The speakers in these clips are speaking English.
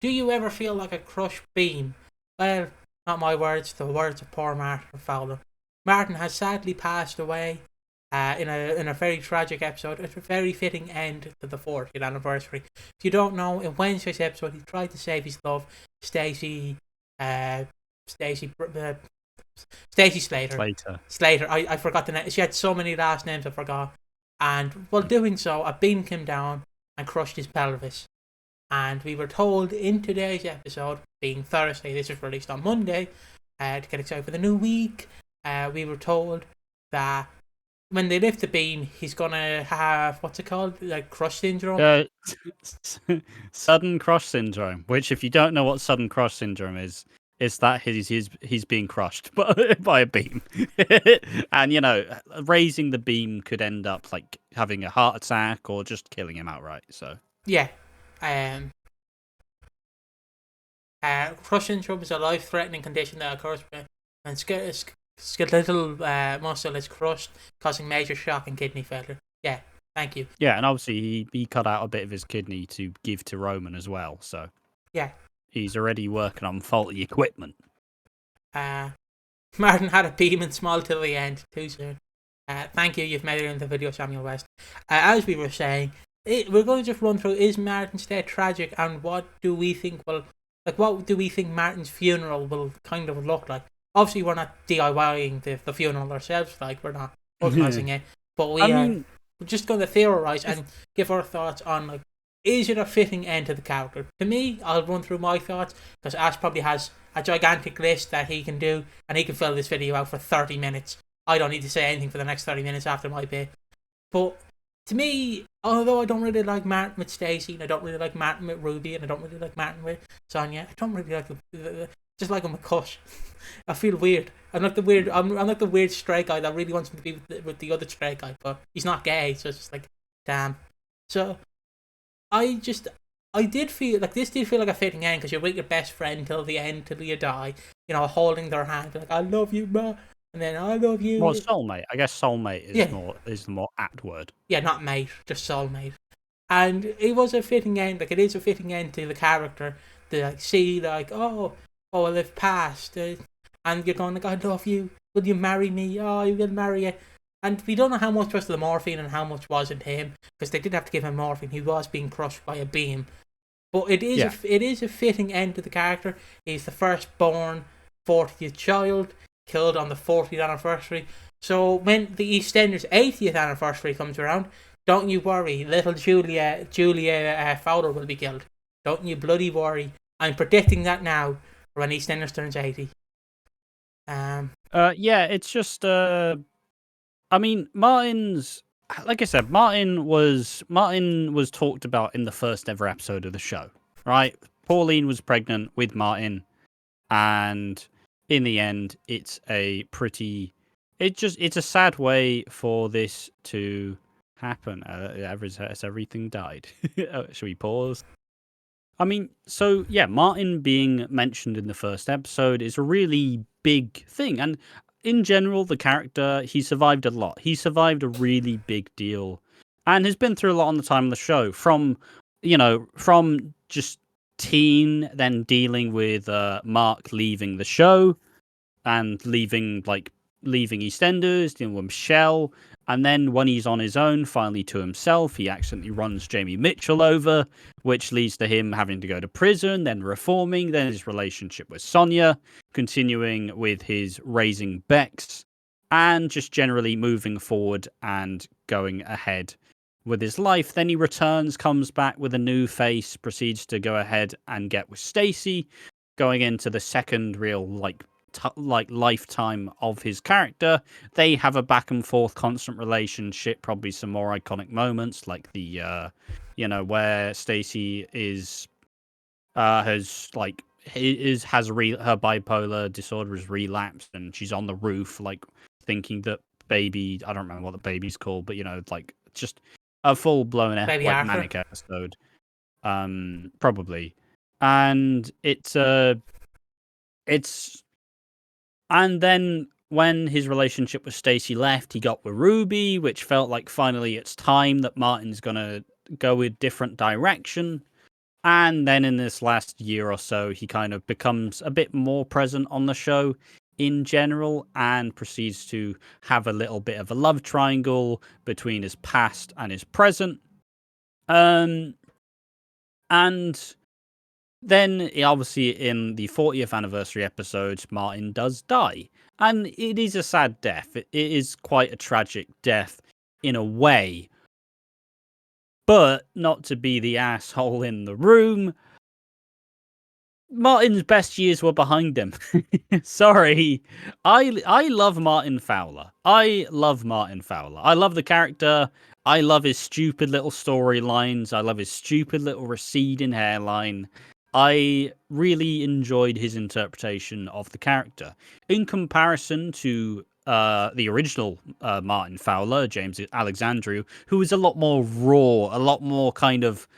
Do you ever feel like a crushed beam? Well, not my words, the words of poor Martin Fowler. Martin has sadly passed away in a very tragic episode. It's a very fitting end to the 40th anniversary. If you don't know, in Wednesday's episode, he tried to save his love, Stacey, uh, Stacey, uh, Stacey Slater. Slater. I forgot the name. She had so many last names I forgot. And while doing so, a beam came down and crushed his pelvis. And we were told in today's episode, being Thursday, this was released on Monday, to get excited for the new week, we were told that when they lift the beam, he's gonna have, what's it called, like crush syndrome? Sudden crush syndrome, which if you don't know what sudden crush syndrome is that he's being crushed by a beam. And, you know, raising the beam could end up like having a heart attack or just killing him outright, so. Yeah. Crush syndrome is a life-threatening condition that occurs when skeletal muscle is crushed, causing major shock and kidney failure. Yeah, thank you. Yeah, and obviously he cut out a bit of his kidney to give to Roman as well, so. Yeah. He's already working on faulty equipment. Martin had a beam and small till the end. Too soon. Thank you, you've made it into the video, Samuel West. As we were saying, we're going to just run through, is Martin's death tragic, and what do we think Martin's funeral will kind of look like? Obviously, we're not DIYing the funeral ourselves, like, we're not organising it, but we're just going to theorise and give our thoughts on, like, is it a fitting end to the character? To me, I'll run through my thoughts, because Ash probably has a gigantic list that he can do, and he can fill this video out for 30 minutes. I don't need to say anything for the next 30 minutes after my bit. But to me, although I don't really like Martin with Stacey, and I don't really like Martin with Ruby, and I don't really like Martin with Sonia, I don't really like just like him with Kush. I feel weird. I'm like the weird straight guy that really wants him to be with the other straight guy, but he's not gay, so it's just like, damn. So I did feel like this did feel like a fitting end, because you're with your best friend till the end, till you die, you know, holding their hand, like, I love you, ma. And then I love you. Well, soulmate. I guess soulmate is the more apt word. Yeah, not mate, just soulmate. And it was a fitting end. Like, it is a fitting end to the character to, like, see, like, oh, well, they've passed, and you're going like, I love you. Will you marry me? Oh, you will marry you. And we don't know how much was the morphine and how much wasn't him, because they did have to give him morphine. He was being crushed by a beam. But it is a fitting end to the character. He's the firstborn 40th child, killed on the 40th anniversary. So when the EastEnders 80th anniversary comes around, don't you worry, little Julia Fowler will be killed. Don't you bloody worry. I'm predicting that now for when EastEnders turns 80. Yeah, it's just I mean, Martin's, like I said, Martin was talked about in the first ever episode of the show, right? Pauline was pregnant with Martin, and in the end, it's a sad way for this to happen. Everything died. Should we pause? I mean, so yeah, Martin being mentioned in the first episode is a really big thing, and in general, the character, he survived a lot. He survived a really big deal, and has been through a lot on the time of the show. From just teen, then dealing with Mark leaving the show, and leaving EastEnders, dealing with Michelle, and then when he's on his own, finally to himself, he accidentally runs Jamie Mitchell over, which leads to him having to go to prison, then reforming, then his relationship with Sonia, continuing with his raising Bex, and just generally moving forward and going ahead with his life. Then he returns, comes back with a new face, proceeds to go ahead and get with Stacey, going into the second real lifetime of his character. They have a back and forth constant relationship, probably some more iconic moments like the where Stacey her bipolar disorder has relapsed, and she's on the roof like thinking that baby, I don't remember what the baby's called, but like just a full blown manic episode, probably. And and then when his relationship with Stacey left, he got with Ruby, which felt like finally it's time that Martin's gonna go a different direction. And then in this last year or so, he kind of becomes a bit more present on the show in general and proceeds to have a little bit of a love triangle between his past and his present. And then, obviously, in the 40th anniversary episode, Martin does die. And it is a sad death. It is quite a tragic death in a way. But not to be the asshole in the room, Martin's best years were behind him. Sorry. I love Martin Fowler. I love Martin Fowler. I love the character. I love his stupid little storylines. I love his stupid little receding hairline. I really enjoyed his interpretation of the character. In comparison to the original Martin Fowler, James Alexandru, who was a lot more raw, a lot more kind of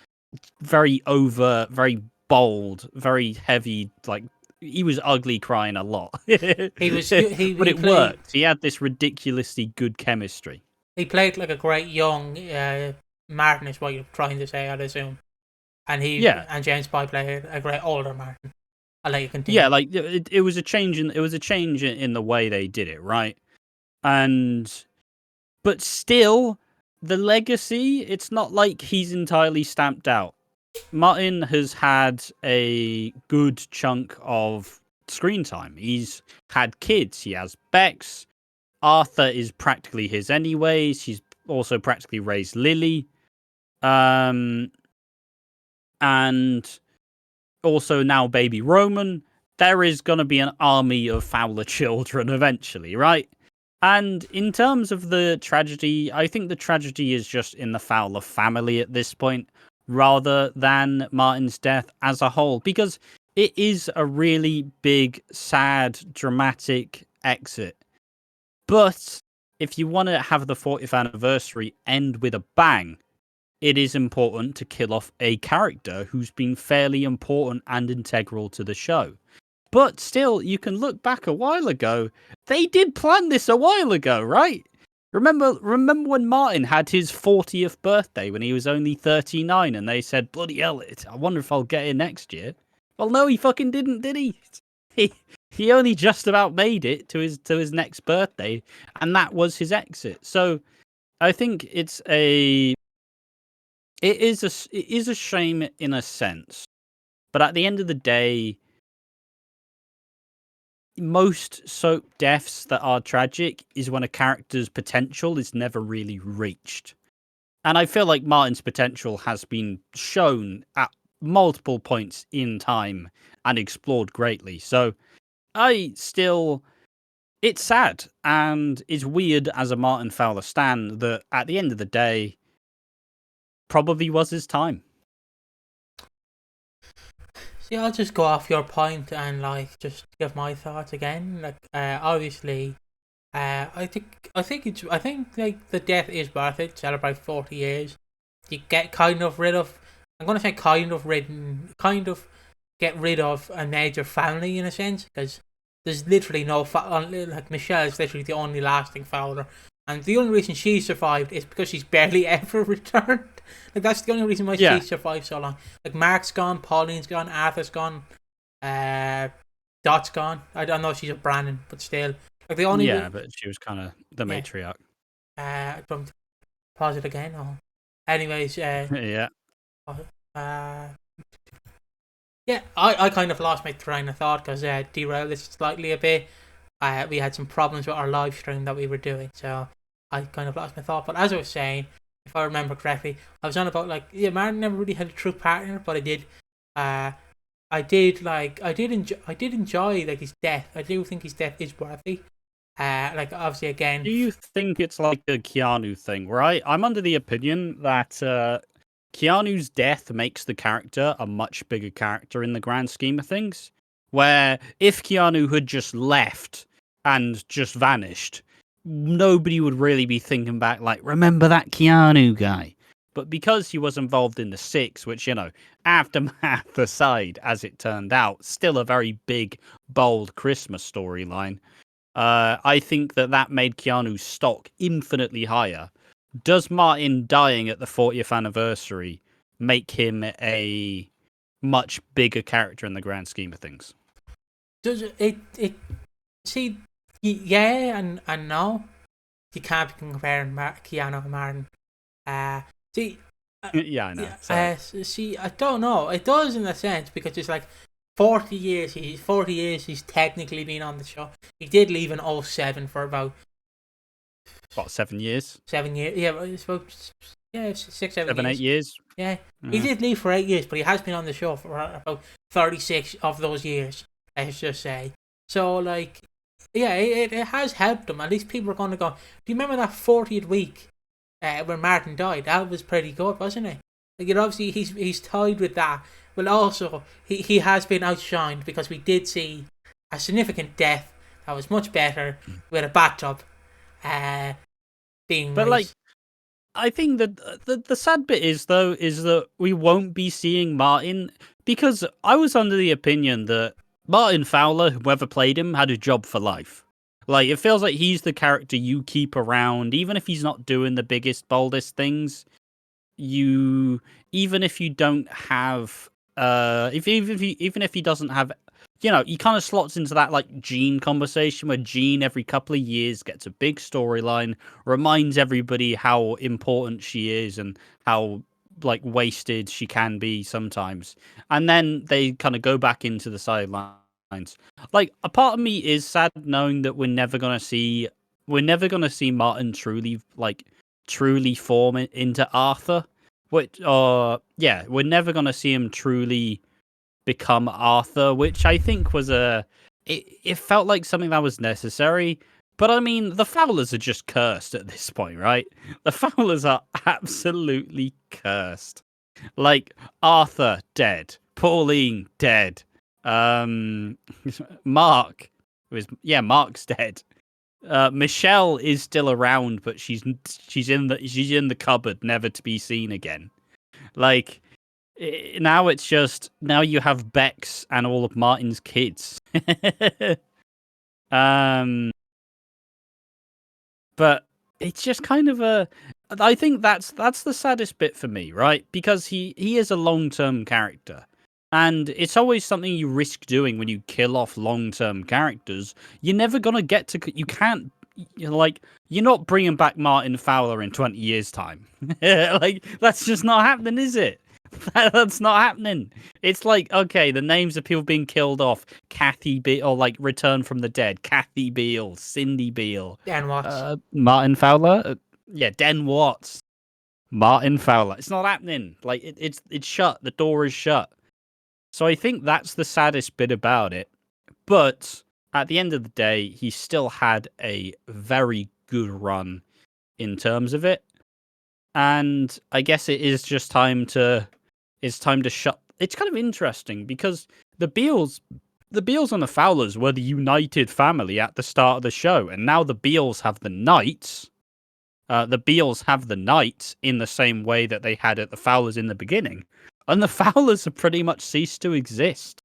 very over, very bold, very heavy. Like, he was ugly crying a lot. He was, but it worked. He had this ridiculously good chemistry. He played like a great young Martin, is what you're trying to say, I'd assume. And and James Pye played a great older Martin. I'll let you continue. Yeah, like it was a change in the way they did it, right? But still, the legacy, it's not like he's entirely stamped out. Martin has had a good chunk of screen time. He's had kids. He has Bex. Arthur is practically his anyways. He's also practically raised Lily. And also now baby Roman. There is going to be an army of Fowler children eventually, right? And in terms of the tragedy, I think the tragedy is just in the Fowler family at this point, rather than Martin's death as a whole, because it is a really big, sad, dramatic exit. But if you want to have the 40th anniversary end with a bang, it is important to kill off a character who's been fairly important and integral to the show. But still, you can look back a while ago. They did plan this a while ago, right? Remember when Martin had his 40th birthday when he was only 39 and they said, bloody hell, I wonder if I'll get it next year. Well, no, he fucking didn't, did he? He only just about made it to his next birthday, and that was his exit. So I think it is a shame in a sense, but at the end of the day, most soap deaths that are tragic is when a character's potential is never really reached. And I feel like Martin's potential has been shown at multiple points in time and explored greatly. So it's sad and it's weird as a Martin Fowler stan that at the end of the day, probably was his time. See, I'll just go off your point and like just give my thoughts again. Like, obviously, I think like the death is worth it. Celebrate 40 years. You get kind of get rid of a major family in a sense, because there's literally no like Michelle is literally the only lasting Fowler. And the only reason she survived is because she's barely ever returned. Like, that's the only reason why she survived so long. Like, Mark's gone, Pauline's gone, Arthur's gone, Dot's gone. I don't know if she's a Brandon, but still. Like, the only but she was kind of the matriarch. Don't pause it again. Oh. Anyways, yeah. I kind of lost my train of thought because derailed this slightly a bit. We had some problems with our live stream that we were doing, so I kind of lost my thought. But as I was saying, if I remember correctly, I was on about Martin never really had a true partner, but I did enjoy like his death. I do think his death is worthy. Like, obviously, again. Do you think it's like a Keanu thing, right? I'm under the opinion that Keanu's death makes the character a much bigger character in the grand scheme of things. Where if Keanu had just left and just vanished, nobody would really be thinking back like, remember that Keanu guy? But because he was involved in the Six, which, aftermath aside, as it turned out, still a very big, bold Christmas storyline, I think that made Keanu's stock infinitely higher. Does Martin dying at the 40th anniversary make him a much bigger character in the grand scheme of things. Does it see? Yeah, and no, you can't be comparing Keanu and Martin. See, Yeah, I know. Sorry. see, I don't know. It does in a sense because it's like 40 years. 40 years. He's technically been on the show. He did leave in 07 for about What, 7 years? 7 years. Yeah, it's about 6, 7 7, years. 8 years? Yeah, he did leave for 8 years, but he has been on the show for about 36 of those years. Let's just say. So like, yeah, it has helped him. At least people are going to go. Do you remember that 40th week? When Martin died, that was pretty good, wasn't it? Like, obviously he's tied with that, but also he has been outshined because we did see a significant death that was much better with a bathtub being. But like, I think that the sad bit is that we won't be seeing Martin, because I was under the opinion that Martin Fowler, whoever played him, had a job for life. Like, it feels like he's the character you keep around, even if he's not doing the biggest, boldest things. Even if you don't have, even if he doesn't have, he kind of slots into that like Gene conversation where Gene every couple of years gets a big storyline, reminds everybody how important she is and how like wasted she can be sometimes, and then they kind of go back into the sidelines. Like, a part of me is sad knowing that we're never gonna see Martin truly form into Arthur. We're never gonna see him truly become Arthur, which I think was it felt like something that was necessary. But I mean, the Fowlers are just cursed at this point, right? The Fowlers are absolutely cursed. Like, Arthur dead, Pauline dead. Mark's dead. Michelle is still around, but she's in the cupboard, never to be seen again. Like, now you have Bex and all of Martin's kids. But it's just kind of I think that's the saddest bit for me, right? Because he is a long-term character. And it's always something you risk doing when you kill off long-term characters. You're never going to get to... You can't... You're not bringing back Martin Fowler in 20 years' time. Like, that's just not happening, is it? That's not happening. It's like, okay, the names of people being killed off. Kathy Beale, or like Return from the Dead. Kathy Beale, Cindy Beale. Dan Watts. Martin Fowler? Den Watts. Martin Fowler. It's not happening. Like, it's shut. The door is shut. So I think that's the saddest bit about it. But at the end of the day, he still had a very good run in terms of it. And I guess it is just time to shut. It's kind of interesting because the Beals and the Fowlers were the united family at the start of the show, and now the Beals have the Knights. The Beals have the Knights in the same way that they had at the Fowlers in the beginning. And the Fowlers have pretty much ceased to exist.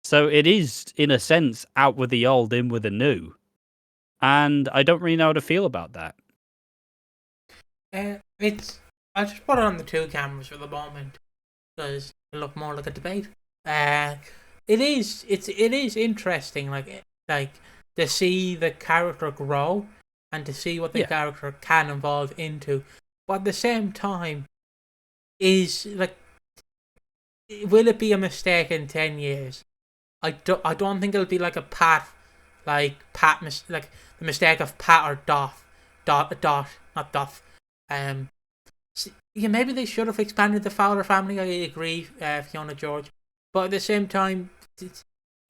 So it is, in a sense, out with the old, in with the new. And I don't really know how to feel about that. I'll just put it on the two cameras for the moment because it look more like a debate. It is interesting, like to see the character grow and to see what the character can evolve into. But at the same time, is like, will it be a mistake in 10 years? I don't think it'll be like the mistake of Pat or not Doth. Maybe they should have expanded the Fowler family. I agree, Fiona George, but at the same time,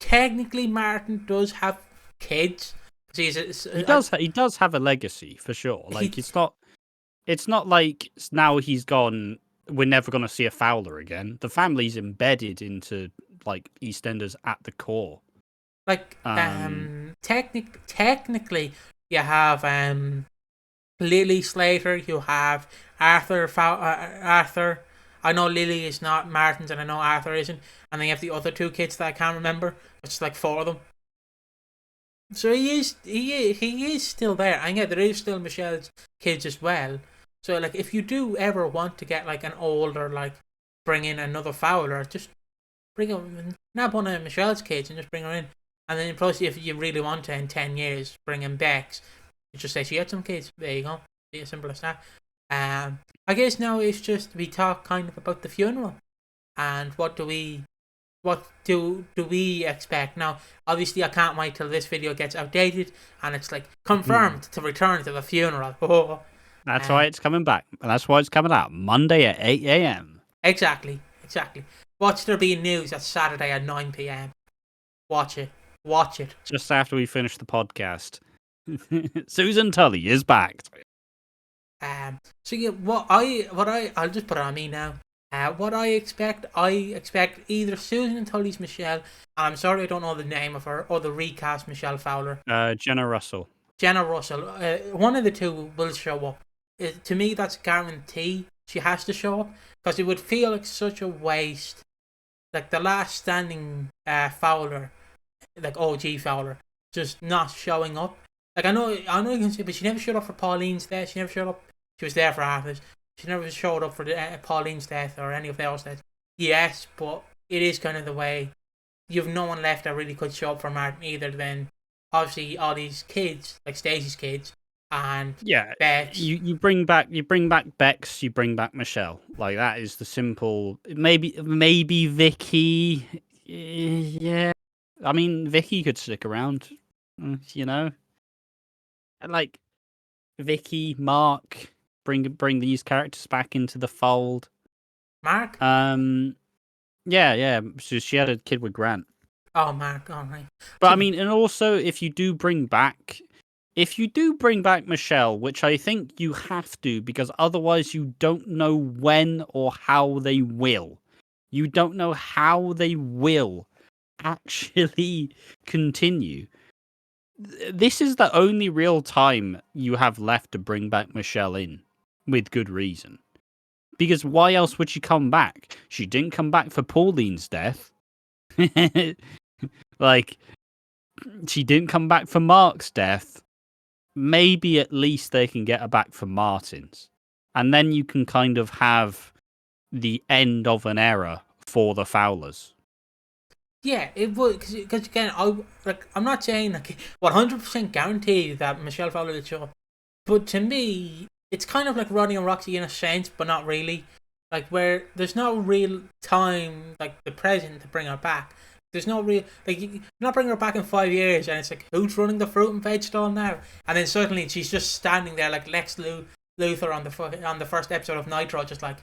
technically Martin does have kids. He does have a legacy for sure. Like, it's not like now he's gone. We're never going to see a Fowler again. The family's embedded into like EastEnders at the core. Like, technically, you have Lily Slater. You have Arthur. Arthur. I know Lily is not Martin's, and I know Arthur isn't. And then you have the other two kids that I can't remember. It's like 4 of them. So he is still there, and yeah, there is still Michelle's kids as well. So like, if you do ever want to get like an older, like, bring in another Fowler, just bring him, nab one of Michelle's kids and just bring her in. And then plus, if you really want to, in 10 years, bring in Bex, you just say she had some kids. There you go. Be as simple as that. I guess now it's just we talk kind of about the funeral and what do we expect now. Obviously, I can't wait till this video gets outdated and it's like confirmed to return to the funeral. That's why it's coming back, and that's why it's coming out Monday at 8 a.m. Exactly. Watch there be news at Saturday at 9 p.m. Watch it. Just after we finish the podcast. Susan Tully is back. So yeah, I'll just put it on me now. What I expect either Susan Tully's Michelle, and I'm sorry I don't know the name of her, or the recast Michelle Fowler. Jenna Russell. One of the two will show up. To me, that's a guarantee. She has to show up because it would feel like such a waste. Like the last standing Fowler, like OG Fowler, just not showing up. Like I know you can say, but she never showed up for Pauline's death. She never showed up. She was there for half of it. She never showed up for Pauline's death or any of those deaths. Yes, but it is kind of the way. You've no one left that really could show up for Martin either than obviously all these kids, like Stacey's kids, and Bex. You bring back Bex, you bring back Michelle. Like that is the simple. Maybe Vicky. Yeah, I mean Vicky could stick around. You know, like Vicky, Mark. Bring these characters back into the fold. Mark? Yeah. So she had a kid with Grant. Oh, Mark, all right. But I mean, and also if you do bring back Michelle, which I think you have to, because otherwise you don't know when or how they will. You don't know how they will actually continue. This is the only real time you have left to bring back Michelle in. With good reason. Because why else would she come back? She didn't come back for Pauline's death. Like, she didn't come back for Mark's death. Maybe at least they can get her back for Martin's. And then you can kind of have the end of an era for the Fowlers. Yeah, it would, because again, I'm not saying like 100% guaranteed that Michelle Fowler will show up. But to me, it's kind of like Ronnie and Roxy in a sense, but not really. Like where there's no real time, like the present, to bring her back. There's no real, like you're not bringing her back in 5 years, and it's like who's running the fruit and veg stall now? And then suddenly she's just standing there like Lex Luthor on the first episode of Nitro, just like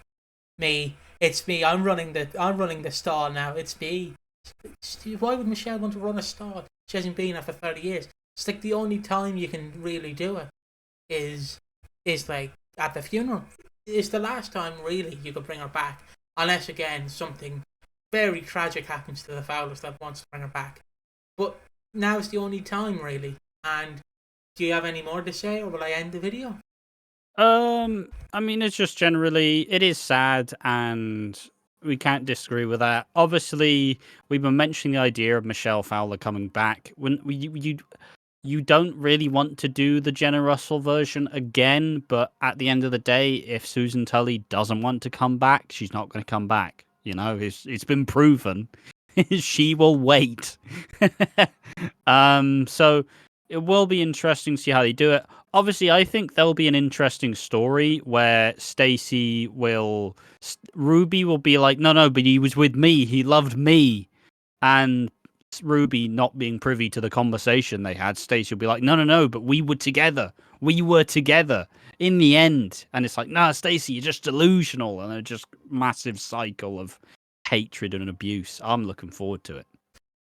me. It's me. I'm running the stall now. It's me. Why would Michelle want to run a stall? She hasn't been there for 30 years. It's like the only time you can really do it is like at the funeral. It's the last time really you could bring her back, unless again something very tragic happens to the Fowlers that wants to bring her back. But now is the only time really. And do you have any more to say, or will I end the video? I mean, it's just generally it is sad, and we can't disagree with that. Obviously, we've been mentioning the idea of Michelle Fowler coming back. When you don't really want to do the Jenna Russell version again, but at the end of the day, if Susan Tully doesn't want to come back, she's not going to come back. You know, it's been proven. She will wait. So it will be interesting to see how they do it. Obviously, I think there'll be an interesting story where Ruby will be like, no, but he was with me. He loved me. And Ruby not being privy to the conversation they had, Stacey will be like, no, but we were together. We were together in the end. And it's like, nah, Stacey, you're just delusional. And a just massive cycle of hatred and abuse. I'm looking forward to it.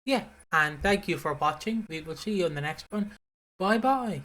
Yeah, and thank you for watching. We will see you in the next one. Bye-bye.